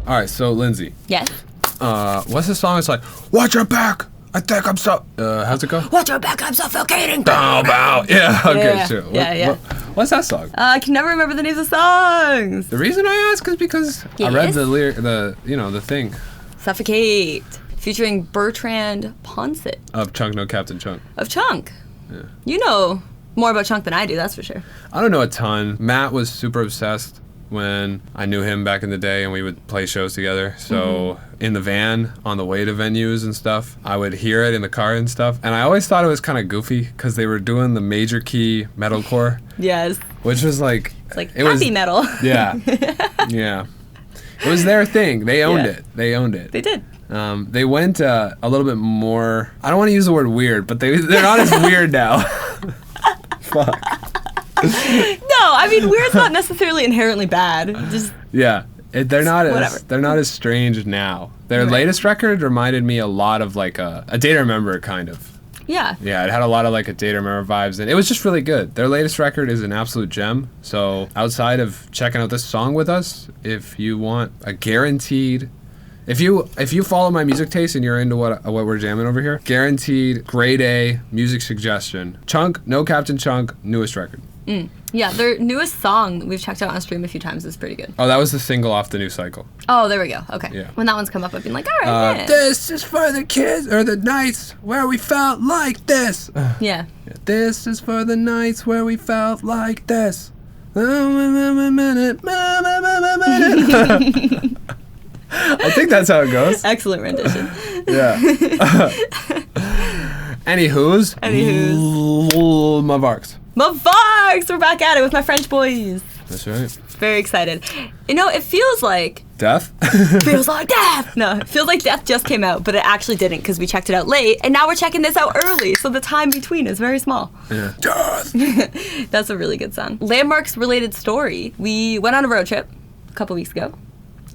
All right, so Lindsay. Yes. What's the song? It's like, watch your back. I think I'm so. How's it go? Watch your back, I'm suffocating. Bow, bow. Yeah. Okay. Sure. Yeah. What's that song? I can never remember the names of songs. The reason I ask is because I read the lyric, the thing. Suffocate, featuring Bertrand, Poncet. Of Chunk No Captain Chunk. Of Chunk. Yeah. You know more about Chunk than I do, that's for sure. I don't know a ton. Matt was super obsessed when I knew him back in the day and we would play shows together. So in the van on the way to venues and stuff, I would hear it in the car and stuff. And I always thought it was kind of goofy because they were doing the major key metalcore. Yes. Which was like... It's like happy metal. Yeah. Yeah. It was their thing. They owned it. They owned it. They did. They went a little bit more... I don't want to use the word weird, but they're not as weird now. Fuck. No, I mean weird's not necessarily inherently bad. Just they're not as strange now. Their latest record reminded me a lot of like a Day to Remember kind of. Yeah. Yeah, it had a lot of like a Day to Remember vibes, and it was just really good. Their latest record is an absolute gem. So outside of checking out this song with us, if you want a guaranteed. If you follow my music taste and you're into what we're jamming over here, guaranteed grade A music suggestion. Chunk, No Captain Chunk, newest record. Yeah, their newest song we've checked out on stream a few times is pretty good. Oh, that was the single off the new cycle. Oh, there we go. Okay. Yeah. When that one's come up, I've been like, all right. Yeah. This is for the kids or the nights where we felt like this. Yeah. This is for the nights where we felt like this. I think that's how it goes. Excellent rendition. Yeah. Anywho's. Mavarks. Mavarks! We're back at it with my French boys. That's right. Very excited. You know, it feels like... Death? Feels like death! No, it feels like Death just came out, but it actually didn't because we checked it out late, and now we're checking this out early, so the time between is very small. Yeah. Death! That's a really good song. Landmarks related story. We went on a road trip a couple weeks ago.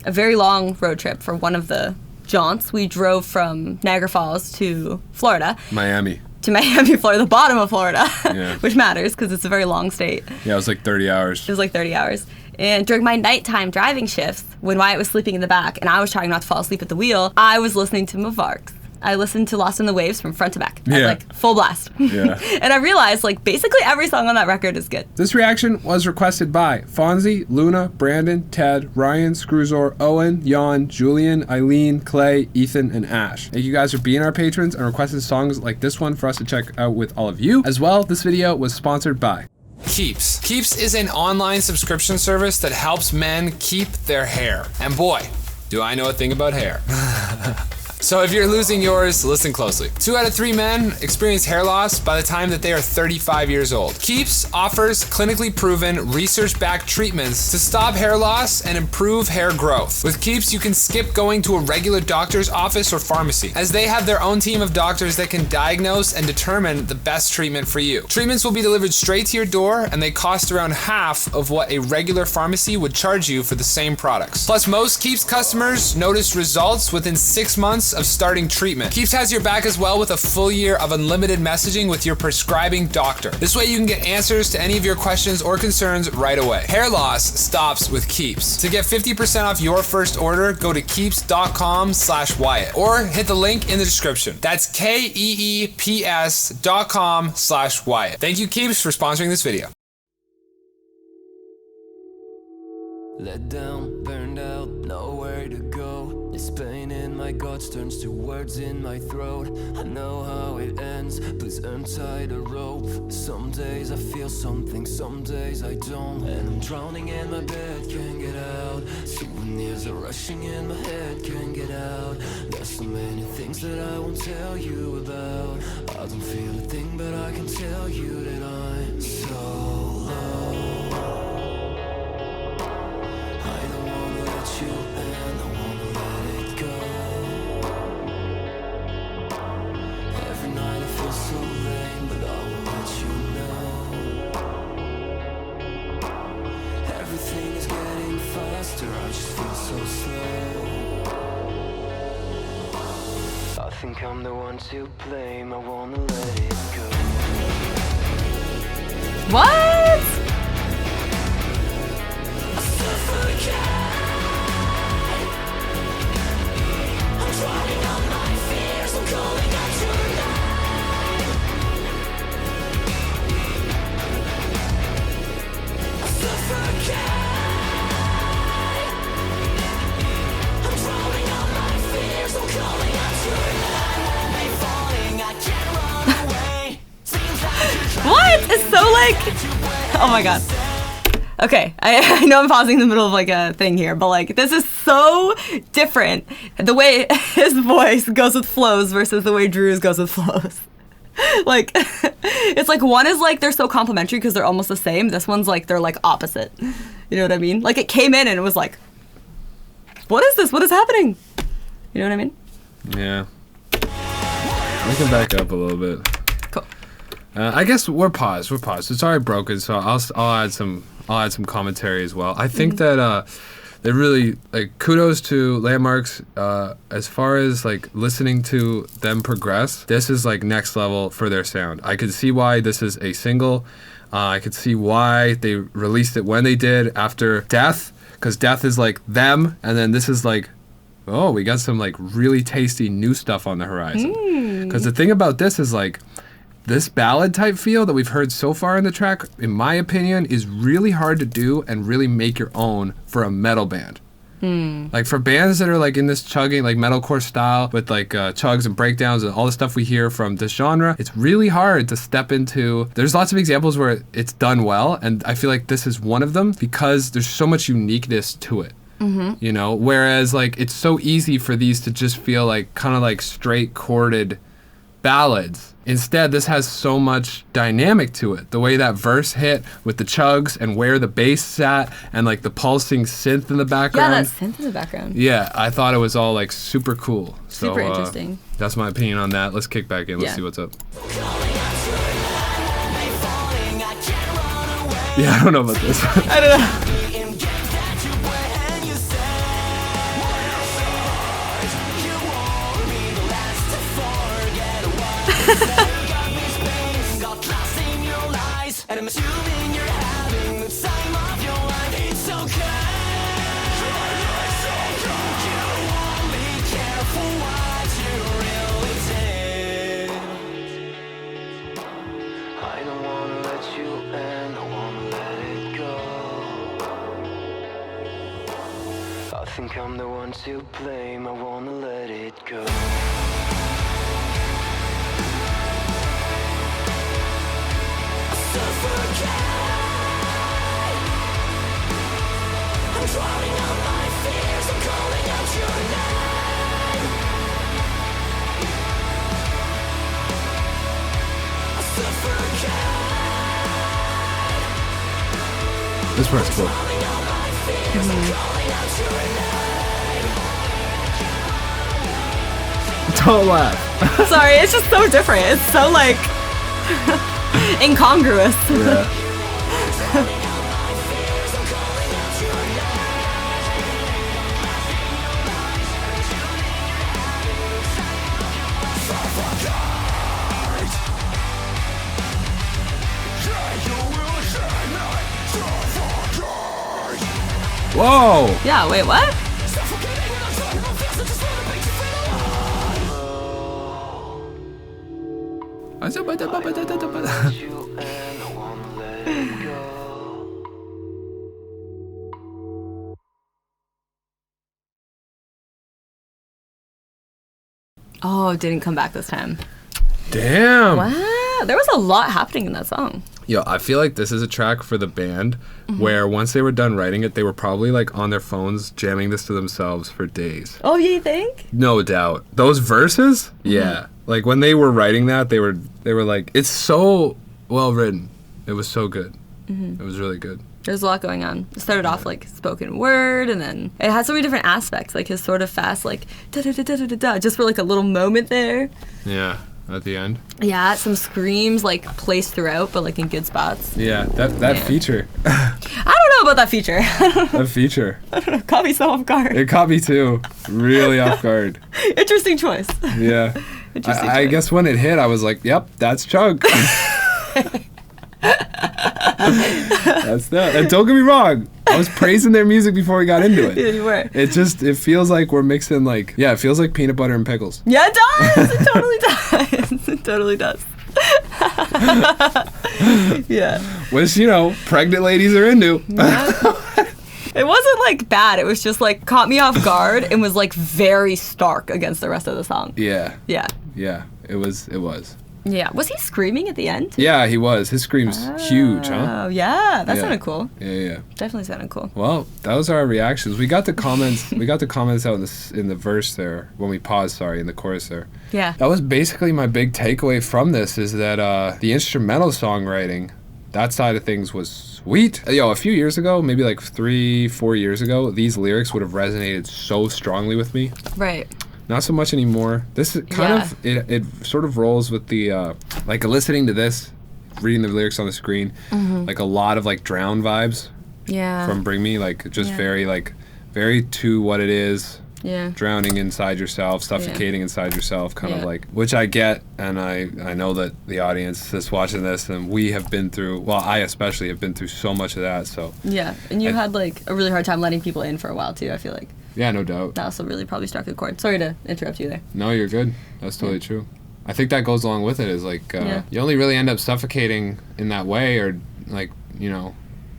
A very long road trip for one of the jaunts. We drove from Niagara Falls to Florida. Miami. To Miami, Florida, the bottom of Florida, yeah. Which matters because it's a very long state. Yeah, it was like 30 hours. It was like 30 hours. And during my nighttime driving shifts, when Wyatt was sleeping in the back and I was trying not to fall asleep at the wheel, I was listening to Mavarks. I listened to Lost in the Waves from front to back. At, like, full blast. Yeah. And I realized, like, basically every song on that record is good. This reaction was requested by Fonzie, Luna, Brandon, Ted, Ryan, Screwzor, Owen, Jan, Julian, Eileen, Clay, Ethan, and Ash. Thank you guys for being our patrons and requesting songs like this one for us to check out with all of you. As well, this video was sponsored by Keeps. Keeps is an online subscription service that helps men keep their hair. And boy, do I know a thing about hair. So if you're losing yours, listen closely. 2 out of 3 men experience hair loss by the time that they are 35 years old. Keeps offers clinically proven, research-backed treatments to stop hair loss and improve hair growth. With Keeps, you can skip going to a regular doctor's office or pharmacy, as they have their own team of doctors that can diagnose and determine the best treatment for you. Treatments will be delivered straight to your door, and they cost around half of what a regular pharmacy would charge you for the same products. Plus, most Keeps customers notice results within 6 months of starting treatment. Keeps has your back as well with a full year of unlimited messaging with your prescribing doctor. This way you can get answers to any of your questions or concerns right away. Hair loss stops with Keeps. To get 50% off your first order, go to keeps.com/Wyatt or hit the link in the description. That's KEEPS.com/Wyatt. Thank you, Keeps, for sponsoring this video. Let down, burned out, nowhere to go. This pain in my guts turns to words in my throat. I know how it ends, please untie the rope. Some days I feel something, some days I don't. And I'm drowning in my bed, can't get out. Souvenirs are rushing in my head, can't get out. There's so many things that I won't tell you about. I don't feel a thing, but I can tell you that I'm so low. I don't wanna let you in, I wanna let it go. Every night I feel so lame, but I will let you know. Everything is getting faster, I just feel so slow. I think I'm the one to blame, I wanna let it go. What? Oh my god. Okay, I know I'm pausing in the middle of like a thing here, but like this is so different. The way his voice goes with flows versus the way Drew's goes with flows. Like, it's like one is like they're so complementary because they're almost the same. This one's like they're like opposite. You know what I mean? Like it came in and it was like, what is this? What is happening? You know what I mean? Yeah. We can back up a little bit. Cool. I guess we're paused. It's already broken, so I'll add some commentary as well. I think that they really like kudos to Landmarks as far as like listening to them progress. This is like next level for their sound. I could see why this is a single. I could see why they released it when they did after Death, because Death is like them, and then this is like, oh, we got some like really tasty new stuff on the horizon. Because the thing about this is like, this ballad type feel that we've heard so far in the track, in my opinion, is really hard to do and really make your own for a metal band. Like for bands that are like in this chugging, like metalcore style with like chugs and breakdowns and all the stuff we hear from this genre, it's really hard to step into. There's lots of examples where it's done well, and I feel like this is one of them because there's so much uniqueness to it. You know, whereas like it's so easy for these to just feel like kind of like straight chorded ballads. Instead, this has so much dynamic to it. The way that verse hit with the chugs and where the bass sat and like the pulsing synth in the background. Yeah, that synth in the background. Yeah, I thought it was all like super cool. Super interesting. That's my opinion on that. Let's kick back in. Let's see what's up. Yeah, I don't know about this. I don't know. And I'm assuming you're having the time of your life. It's okay. You only care for what you really did. I don't wanna let you end, I wanna let it go. I think I'm the one to blame, I wanna let it go. I'm drowning out my fears, I'm calling out your name. Suffocate. This part's cool. Don't laugh. Sorry, it's just so different. It's so like incongruous. Yeah. Whoa! Yeah, wait, what? Oh, it didn't come back this time. Damn. Wow. There was a lot happening in that song. Yo, I feel like this is a track for the band where once they were done writing it, they were probably like on their phones jamming this to themselves for days. Oh, you think? No doubt. Those verses? Yeah. Like when they were writing that, they were like, it's so well written. It was so good. It was really good. There's a lot going on. It started off like spoken word, and then it had so many different aspects, like his sort of fast, like da-da-da-da-da-da, just for like a little moment there. Yeah, at the end. Yeah, some screams like placed throughout, but like in good spots. Yeah, that feature. I don't know about that feature. That feature. I don't know, caught me so off guard. It caught me too. Really off guard. Interesting choice. Yeah. I guess when it hit, I was like, yep, that's Chug. That's that. And don't get me wrong, I was praising their music before we got into it. Yeah, you were. It feels like we're mixing like, yeah, it feels like peanut butter and pickles. Yeah, it does. It totally does. It totally does. Yeah. Which, pregnant ladies are into. Yeah. It wasn't like bad. It was just like caught me off guard and was like very stark against the rest of the song. Yeah. Yeah. Yeah. It was. Yeah. Was he screaming at the end? Yeah, he was. His scream's huge, huh? Oh, yeah. That sounded cool. Yeah. Definitely sounded cool. Well, that was our reactions. We got the comments. We got the comments out in the verse there when we paused. Sorry, in the chorus there. Yeah. That was basically my big takeaway from this. Is that the instrumental songwriting, that side of things was sweet. A few years ago, maybe like 3-4 years ago, these lyrics would have resonated so strongly with me. Right. Not so much anymore. This is kind of, it sort of rolls with the, like listening to this, reading the lyrics on the screen, like a lot of like Drown vibes from Bring Me, like just very to what it is. Yeah. Drowning inside yourself, suffocating inside yourself, kind of like, which I get, and I know that the audience that's watching this, and we have been through, well, I especially have been through so much of that, so. Yeah, and you had like a really hard time letting people in for a while too, I feel like. Yeah, no doubt. That also really probably struck a chord. Sorry to interrupt you there. No, you're good. That's totally true. I think that goes along with it, is like, you only really end up suffocating in that way, or like,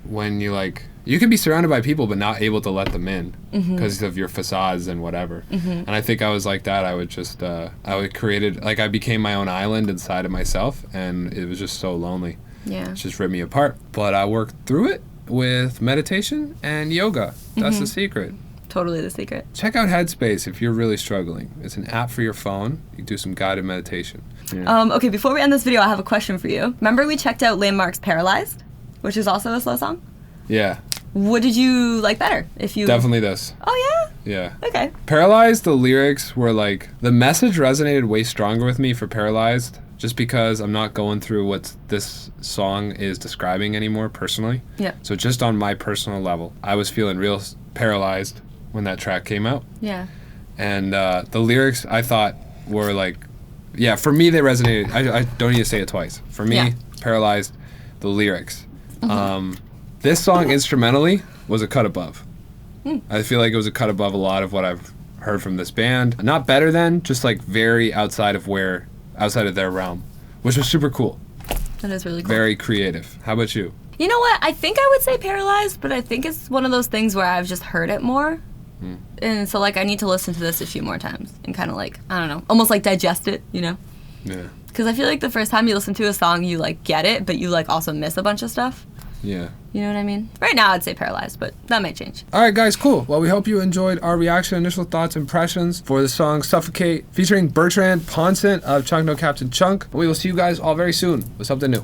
when you like, you can be surrounded by people but not able to let them in because of your facades and whatever. And I think I was like that. I would just, I became my own island inside of myself, and it was just so lonely. Yeah. It just ripped me apart. But I worked through it with meditation and yoga. That's the secret. Totally the secret. Check out Headspace if you're really struggling. It's an app for your phone. You do some guided meditation. Yeah. Okay, before we end this video, I have a question for you. Remember we checked out Landmark's Paralyzed, which is also a slow song? Yeah. What did you like better? Definitely this. Oh, yeah? Yeah. Okay. Paralyzed, the lyrics were like, the message resonated way stronger with me for Paralyzed, just because I'm not going through what this song is describing anymore personally. Yeah. So just on my personal level, I was feeling real paralyzed when that track came out. Yeah. And the lyrics, I thought, were like, for me they resonated. I don't need to say it twice. For me, Paralyzed, the lyrics. This song instrumentally was a cut above. I feel like it was a cut above a lot of what I've heard from this band. Not better than, just like very outside of their realm, which was super cool. That is really cool. Very creative. How about you? You know what? I think I would say Paralyzed, but I think it's one of those things where I've just heard it more. And so, like, I need to listen to this a few more times and kind of, like, I don't know, almost, like, digest it, Yeah. Because I feel like the first time you listen to a song, you, like, get it, but you, like, also miss a bunch of stuff. Yeah. You know what I mean? Right now, I'd say Paralyzed, but that might change. All right, guys, cool. Well, we hope you enjoyed our reaction, initial thoughts, impressions for the song Suffocate, featuring Bertrand, Poncet of Chunk No Captain Chunk. We will see you guys all very soon with something new.